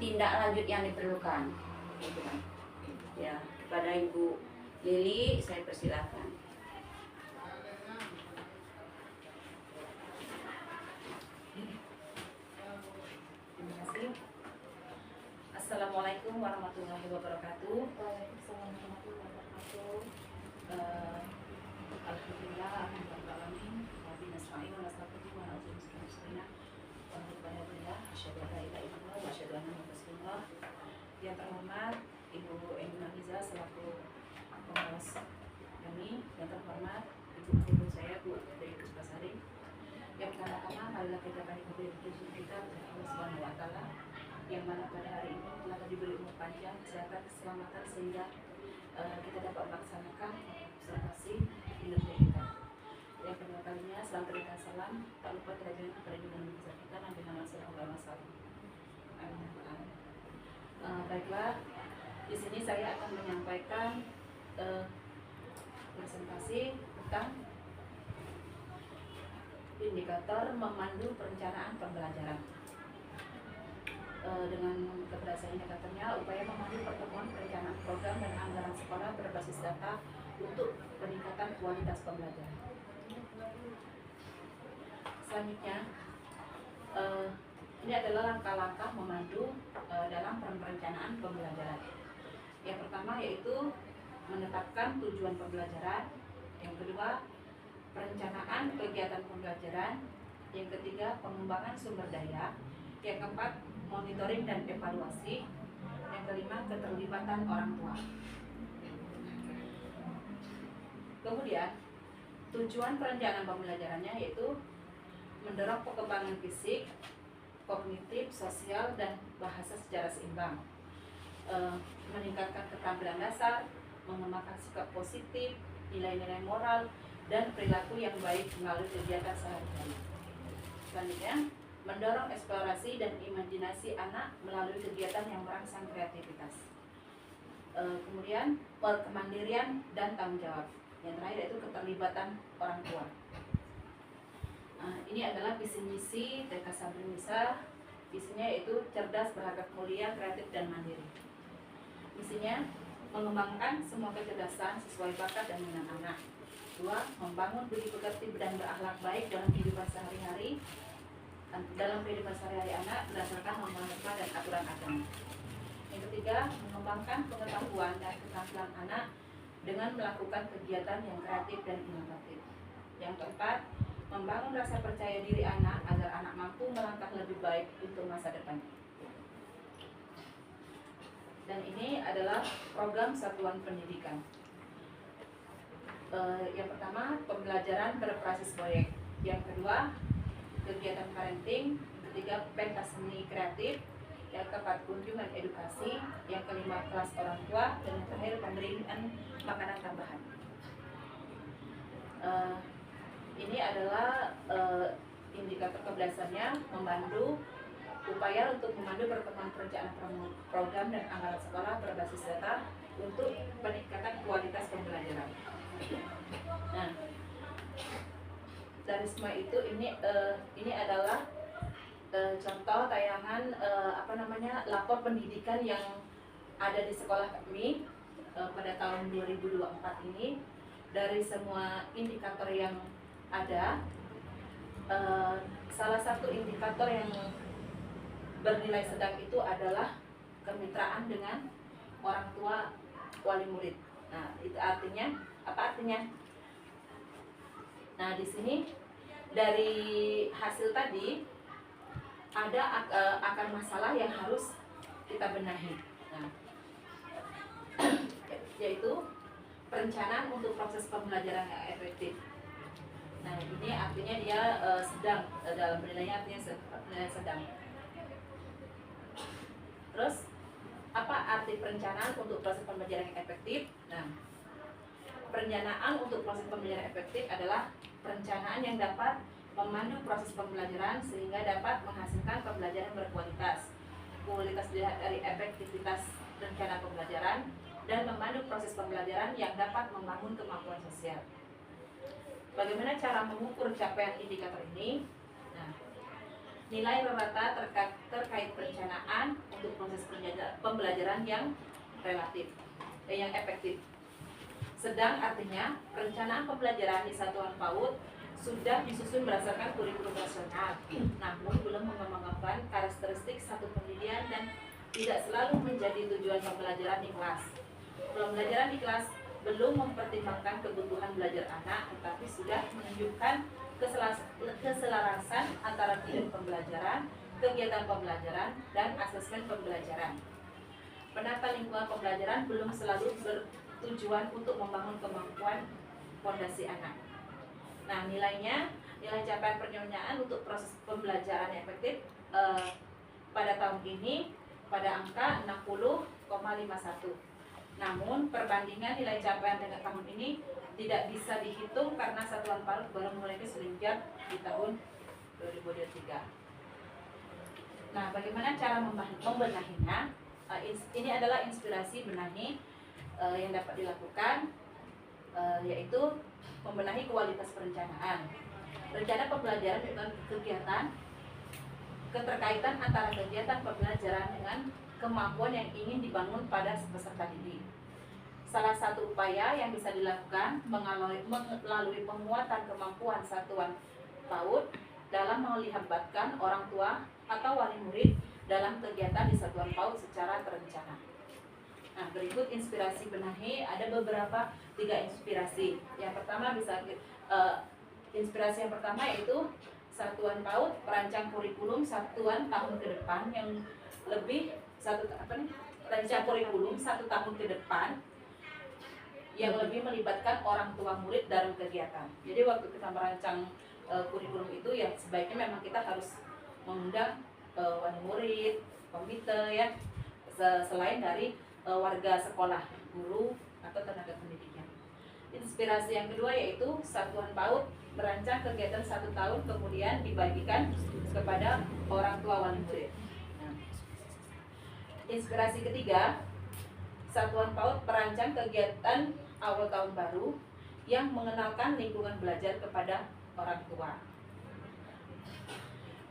tindak lanjut yang diperlukan. Gitu kan. Ya, kepada Ibu Lili saya persilakan. Terima kasih. Assalamualaikum warahmatullahi wabarakatuh. Waalaikumsalam warahmatullahi wabarakatuh. Alhamdulillah, alhamdulillah, Nabi Nasma'in wa nasta'firullah wa na'udzu billahi wa alhamdulillah, asyhadu an la ilaha illallah wa asyhadu anna muhammadan rasulullah. Yang terhormat Ibu Eni Nafisa selaku pengawas kami, yang terhormat Ibu guru saya Bu dari Puspasari. Yang pertama-tama marilah kita panjatkan puji kita kepada Allah Subhanahu wa taala yang mana pada hari ini telah diberi umur panjang, kesehatan, keselamatan sehingga kita dapat melaksanakan observasi di negeri kita. Yang kedua kalinya, salam berikan salam, tak lupa kita jalan kepada junjungan besar kita Nabi Muhammad SAW. Amin. Baiklah, di sini saya akan menyampaikan presentasi tentang indikator memandu perencanaan pembelajaran. Dengan keberhasilan indikatornya, upaya memandu pertemuan perencanaan program dan anggaran sekolah berbasis data untuk peningkatan kualitas pembelajaran. Selanjutnya, ini adalah langkah-langkah memandu dalam perencanaan pembelajaran. Yang pertama yaitu menetapkan tujuan pembelajaran. Yang kedua, perencanaan kegiatan pembelajaran. Yang ketiga, pengembangan sumber daya. Yang keempat, monitoring dan evaluasi. Yang kelima, keterlibatan orang tua. Kemudian, tujuan perencanaan pembelajarannya yaitu mendorong perkembangan fisik, kognitif, sosial, dan bahasa secara seimbang, meningkatkan keterampilan dasar, mengembangkan sikap positif, nilai-nilai moral, dan perilaku yang baik melalui kegiatan sehari-hari. Selanjutnya, mendorong eksplorasi dan imajinasi anak melalui kegiatan yang merangsang kreativitas. Kemudian, kemandirian dan tanggung jawab. Yang terakhir yaitu keterlibatan orang tua. Ini adalah visi misi TK Sabri Nisa. Visinya yaitu cerdas, berhakkat mulia, kreatif, dan mandiri. Misinya mengembangkan semua kecerdasan sesuai bakat dan minat anak. 2. Membangun budi pekerti dan berakhlak baik dalam kehidupan sehari-hari anak berdasarkan norma-norma dan aturan agama. Yang ketiga, mengembangkan pengetahuan dan keterampilan anak dengan melakukan kegiatan yang kreatif dan inovatif. Yang keempat, membangun rasa percaya diri anak agar anak mampu melangkah lebih baik untuk masa depan. Dan ini adalah program satuan pendidikan. Yang pertama, pembelajaran berbasis proyek. Yang kedua, kegiatan parenting. Yang ketiga, pentas seni kreatif. Yang keempat, kunjungan edukasi. Yang kelima, kelas orang tua. Dan yang terakhir, pemberian makanan tambahan. Ini adalah indikator keberhasilannya memandu upaya untuk memandu pertemuan perencanaan program dan anggaran sekolah berbasis data untuk peningkatan kualitas pembelajaran. Nah, dari semua itu ini adalah contoh tayangan lapor pendidikan yang ada di sekolah kami pada tahun 2024 ini. Dari semua indikator yang ada, salah satu indikator yang bernilai sedang itu adalah kemitraan dengan orang tua wali murid. Nah, itu artinya apa artinya? Nah, di sini dari hasil tadi ada akar masalah yang harus kita benahi. Nah, yaitu perencanaan untuk proses pembelajaran yang efektif. Nah, ini artinya dia sedang, dalam penilaiannya artinya sedang. Terus, apa arti perencanaan untuk proses pembelajaran yang efektif? Nah, perencanaan untuk proses pembelajaran efektif adalah perencanaan yang dapat memandu proses pembelajaran sehingga dapat menghasilkan pembelajaran berkualitas. Kualitas dilihat dari efektivitas rencana pembelajaran dan memandu proses pembelajaran yang dapat membangun kemampuan sosial. Bagaimana cara mengukur capaian indikator ini? Nah, nilai rata terkait perencanaan pembelajaran yang yang efektif. Sedang artinya perencanaan pembelajaran di satuan PAUD sudah disusun berdasarkan kurikulum nasional, namun belum mengembangkan karakteristik satu pendidikan dan tidak selalu menjadi tujuan pembelajaran di kelas. Pembelajaran di kelas belum mempertimbangkan kebutuhan belajar anak, tetapi sudah menunjukkan keselarasan antara tujuan pembelajaran, kegiatan pembelajaran, dan asesmen pembelajaran. Penata lingkungan pembelajaran belum selalu bertujuan untuk membangun kemampuan fondasi anak. Nah, nilai capaian penyelenggaraan untuk proses pembelajaran efektif pada tahun ini pada angka 60,51. Namun perbandingan nilai capaian dengan tahun ini tidak bisa dihitung karena satuan PAUD baru mulai semenjak di tahun 2023. Nah, bagaimana cara membenahinya? Ini adalah inspirasi benahi yang dapat dilakukan, yaitu membenahi kualitas perencanaan. Rencana pembelajaran dengan kegiatan, keterkaitan antara kegiatan pembelajaran dengan kemampuan yang ingin dibangun pada peserta didik. Salah satu upaya yang bisa dilakukan melalui penguatan kemampuan satuan PAUD dalam melibatkan orang tua atau wali murid dalam kegiatan di satuan PAUD secara terencana. Nah, berikut inspirasi benahi, ada beberapa 3 inspirasi. Yang pertama inspirasi yang pertama yaitu satuan PAUD perancang kurikulum satuan tahun ke depan yang lebih rancang kurikulum 1 tahun ke depan yang lebih melibatkan orang tua murid dalam kegiatan. Jadi waktu kita merancang kurikulum itu ya sebaiknya memang kita harus mengundang wali murid, komite ya, selain dari warga sekolah, guru atau tenaga pendidikan. Inspirasi yang kedua yaitu satuan PAUD merancang kegiatan 1 tahun kemudian dibagikan kepada orang tua wali murid. Nah, inspirasi ketiga, satuan PAUD merancang kegiatan awal tahun baru yang mengenalkan lingkungan belajar kepada orang tua.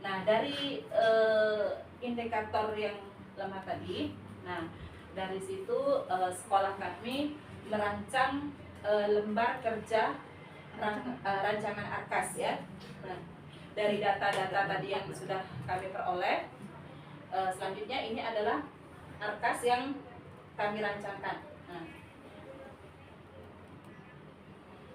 Nah, dari indikator yang lemah tadi, nah dari situ sekolah kami merancang lembar kerja rancangan ARKAS ya. Nah, dari data-data tadi yang sudah kami peroleh, selanjutnya ini adalah ARKAS yang kami rancangkan. Nah,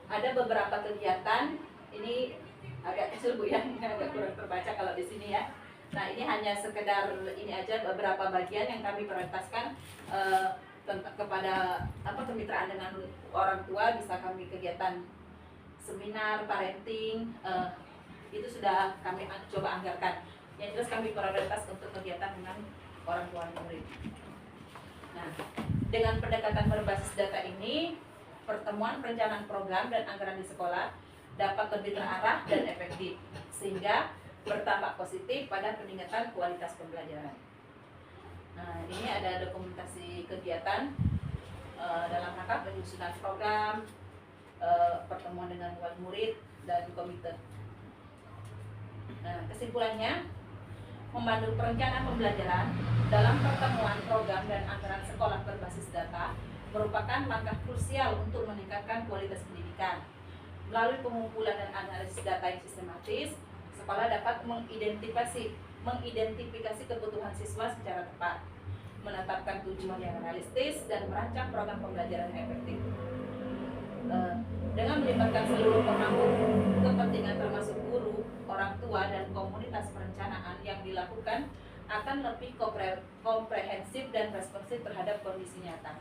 ada beberapa kegiatan, ini agak kecil Bu ya, agak kurang terbaca kalau di sini ya. Nah, ini hanya sekedar ini aja beberapa bagian yang kami prioritaskan kepada kemitraan dengan orang tua. Bisa kami kegiatan seminar parenting, itu sudah kami coba anggarkan. Yang jelas kami prioritas untuk kegiatan dengan orang tua murid. Nah, dengan pendekatan berbasis data ini, pertemuan perencanaan program dan anggaran di sekolah dapat lebih terarah dan efektif, sehingga bertambah positif pada peningkatan kualitas pembelajaran. Nah, ini ada dokumentasi kegiatan dalam rangka penyusunan program, pertemuan dengan wali murid dan komite. Nah, kesimpulannya, memandu perencanaan pembelajaran dalam pertemuan program dan anggaran sekolah berbasis data merupakan langkah krusial untuk meningkatkan kualitas pendidikan. Melalui pengumpulan dan analisis data yang sistematis, sekolah dapat mengidentifikasi kebutuhan siswa secara tepat, menetapkan tujuan yang realistis, dan merancang program pembelajaran yang efektif. Dengan melibatkan seluruh pemangku kepentingan termasuk guru, orang tua, dan komunitas perencanaan yang dilakukan akan lebih komprehensif dan responsif terhadap kondisi nyata.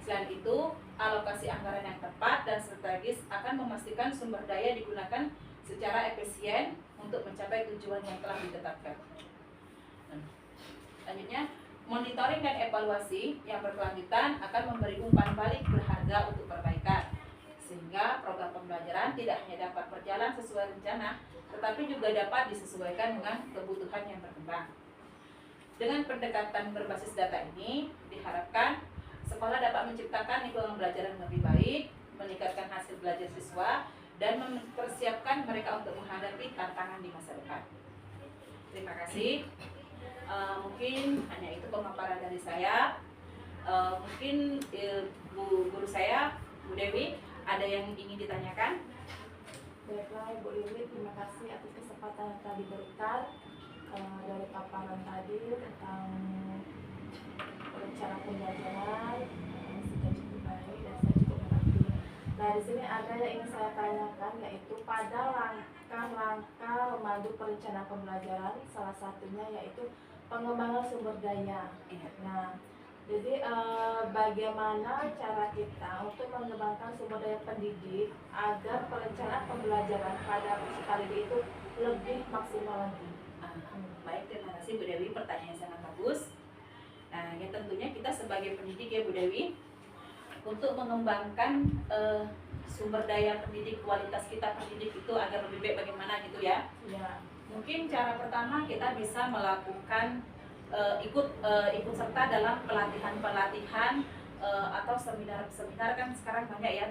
Selain itu, alokasi anggaran yang tepat dan strategis akan memastikan sumber daya digunakan secara efisien untuk mencapai tujuan yang telah ditetapkan. Selanjutnya, monitoring dan evaluasi yang berkelanjutan akan memberi umpan balik berharga untuk perbaikan, sehingga program pembelajaran tidak hanya dapat berjalan sesuai rencana, tetapi juga dapat disesuaikan dengan kebutuhan yang berkembang. Dengan pendekatan berbasis data ini, diharapkan sekolah dapat menciptakan lingkungan belajar yang lebih baik, meningkatkan hasil belajar siswa, dan mempersiapkan mereka untuk menghadapi tantangan di masa depan. Terima kasih. Mungkin hanya itu pemaparan dari saya. Mungkin Bu Guru saya, Bu Dewi, ada yang ingin ditanyakan? Baiklah Ibu Lili, terima kasih atas kesempatan yang telah diberikan dari paparan tadi tentang rencana pembelajaran. Sudah cukup baik dan saya cukup mengerti. Nah, di sini ada yang ingin saya tanyakan, yaitu pada langkah-langkah memandu perencanaan pembelajaran, salah satunya yaitu pengembangan sumber daya. Nah, jadi bagaimana cara kita untuk mengembangkan sumber daya pendidik agar perencanaan pembelajaran pada peserta didik itu lebih maksimal lagi? Baik, terima kasih Bu Dewi, pertanyaan yang sangat bagus. Nah, yang tentunya kita sebagai pendidik ya Bu Dewi, untuk mengembangkan sumber daya pendidik, kualitas kita pendidik itu agar lebih baik bagaimana gitu ya. Ya. Mungkin cara pertama kita bisa melakukan ikut serta dalam pelatihan atau seminar kan sekarang banyak ya,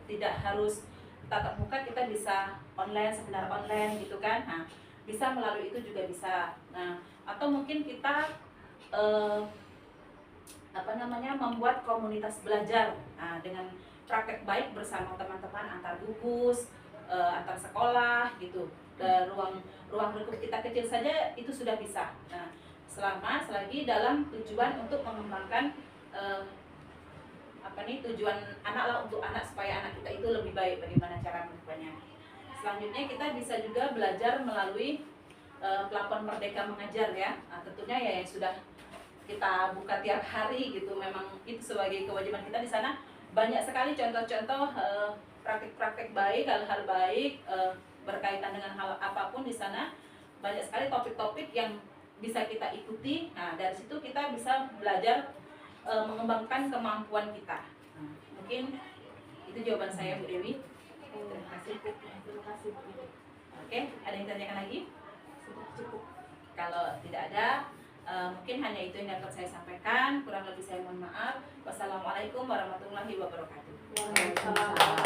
tidak harus tatap muka, kita bisa online, seminar online gitu kan. Nah, bisa melalui itu juga bisa. Nah, atau mungkin kita membuat komunitas belajar dengan praktek baik bersama teman-teman antar gugus, antar sekolah gitu. Ruang lingkup kita kecil saja itu sudah bisa. Nah, selagi dalam tujuan untuk mengembangkan tujuan anak lah, untuk anak, supaya anak kita itu lebih baik bagaimana cara melakukannya. Selanjutnya kita bisa juga belajar melalui pelapon Merdeka Mengajar ya. Nah, tentunya ya yang sudah kita buka tiap hari gitu, memang itu sebagai kewajiban kita. Di sana banyak sekali contoh-contoh praktik-praktik baik, hal-hal baik berkaitan dengan hal apapun. Di sana banyak sekali topik-topik yang bisa kita ikuti. Nah, dari situ kita bisa belajar mengembangkan kemampuan kita. Nah, mungkin itu jawaban saya Bu Dewi. Terima kasih. Terima kasih Bu Lili. Oke, ada yang ditanyakan lagi? Sudah cukup. Kalau tidak ada, mungkin hanya itu yang dapat saya sampaikan. Kurang lebih saya mohon maaf. Wassalamualaikum warahmatullahi wabarakatuh. Waalaikumsalam.